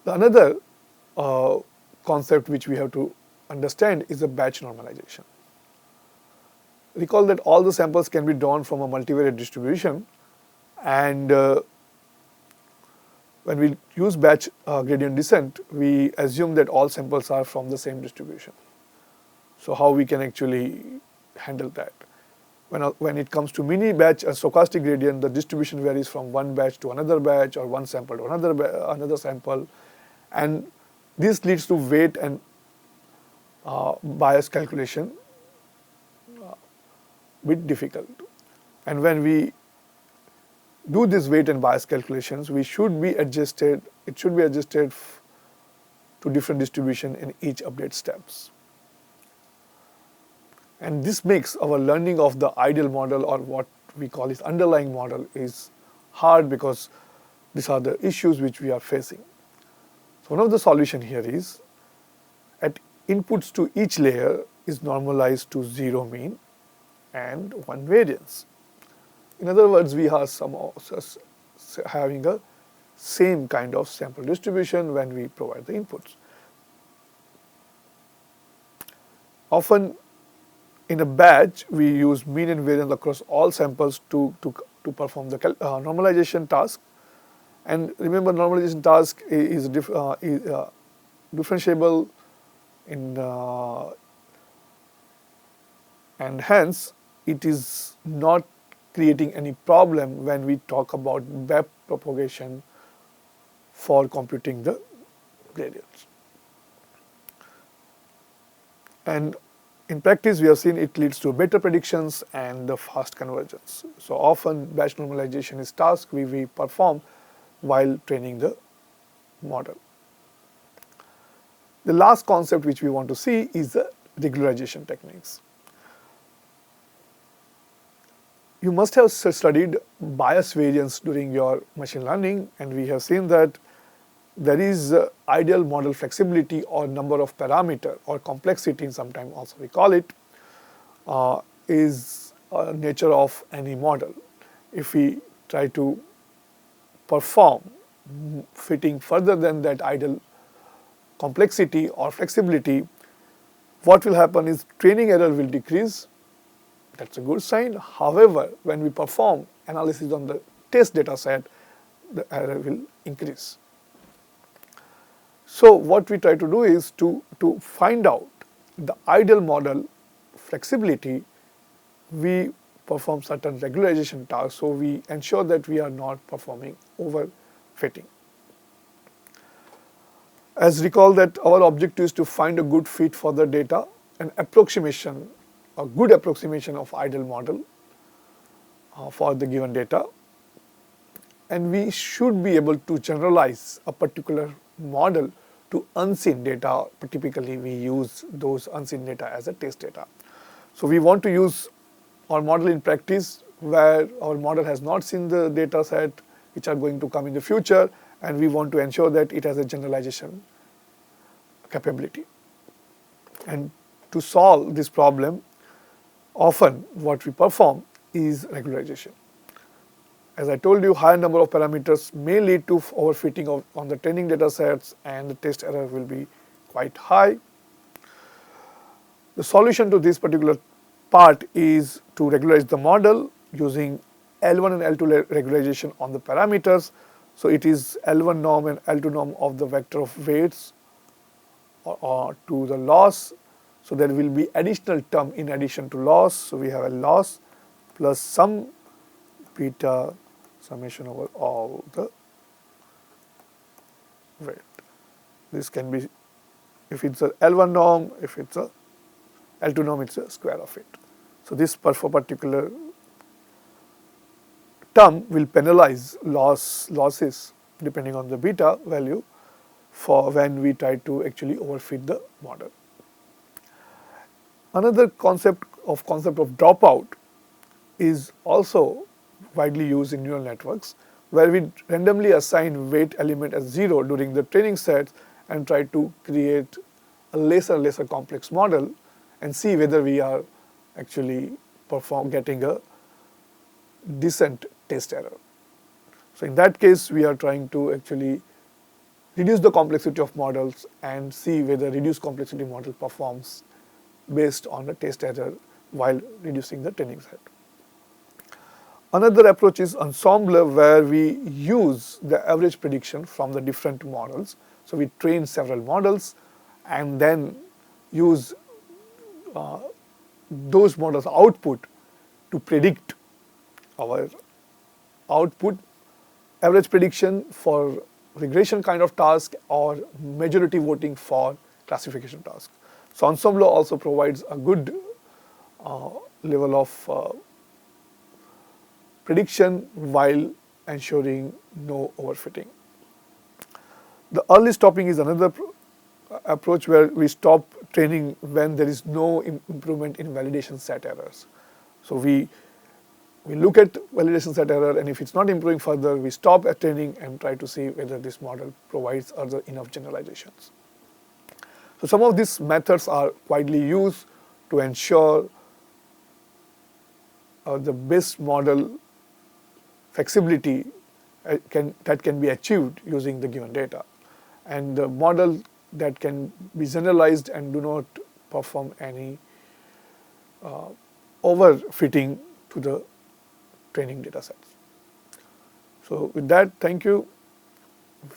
Another concept which we have to understand is a batch normalization. Recall that all the samples can be drawn from a multivariate distribution, and when we use batch gradient descent, we assume that all samples are from the same distribution. So how we can actually handle that? When it comes to mini batch and stochastic gradient, the distribution varies from one batch to another batch or one sample to another sample, and this leads to weight and bias calculation bit difficult. And when we do this weight and bias calculations, it should be adjusted to different distribution in each update steps. And this makes our learning of the ideal model, or what we call its underlying model, is hard, because these are the issues which we are facing. So one of the solution here is, at inputs to each layer is normalized to 0 mean and 1 variance. In other words, we are having a same kind of sample distribution when we provide the inputs. Often in a batch, we use mean and variance across all samples to perform the normalization task. And remember, normalization task is differentiable and hence it is not creating any problem when we talk about back propagation for computing the gradients. And in practice, we have seen it leads to better predictions and the fast convergence. So often batch normalization is task we perform while training the model. The last concept which we want to see is the regularization techniques. You must have studied bias variance during your machine learning, and we have seen that there is ideal model flexibility or number of parameter or complexity, sometimes also we call it, is nature of any model. If we try to perform fitting further than that ideal complexity or flexibility, what will happen is training error will decrease. That's a good sign. However, when we perform analysis on the test data set, the error will increase. So what we try to do is to find out the ideal model flexibility, we perform certain regularization tasks, so we ensure that we are not performing overfitting. As recall that our objective is to find a good fit for the data, an approximation, a good approximation of ideal model for the given data, and we should be able to generalize a particular model to unseen data. Typically, we use those unseen data as a test data. So we want to use our model in practice where our model has not seen the data set which are going to come in the future, and we want to ensure that it has a generalization capability. And to solve this problem, often what we perform is regularization. As I told you, higher number of parameters may lead to overfitting on the training data sets, and the test error will be quite high. The solution to this particular part is to regularize the model using L1 and L2 regularization on the parameters. So it is L1 norm and L2 norm of the vector of weights or to the loss. So there will be additional term in addition to loss. So we have a loss plus some beta summation over all the weight. This can be, if it's a L1 norm, if it's a L2 norm, it's a square of it. So this for particular term will penalize losses depending on the beta value for when we try to actually overfit the model. Another concept of dropout is also widely used in neural networks, where we randomly assign weight element as 0 during the training sets and try to create a lesser complex model and see whether we are actually getting a decent test error. So in that case, we are trying to actually reduce the complexity of models and see whether reduced complexity model performs based on the test error while reducing the training set. Another approach is ensemble, where we use the average prediction from the different models. So we train several models and then use those models' output to predict our output, average prediction for regression kind of task or majority voting for classification task. So ensemble also provides a good level of prediction while ensuring no overfitting. The early stopping is another approach where we stop training when there is no improvement in validation set errors. So we look at validation set error, and if it's not improving further, we stop at training and try to see whether this model provides other enough generalizations. So some of these methods are widely used to ensure the best model flexibility that can be achieved using the given data, and the model that can be generalized and do not perform any overfitting to the training data sets. So with that, thank you.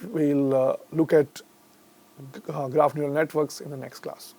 We'll look at graph neural networks in the next class.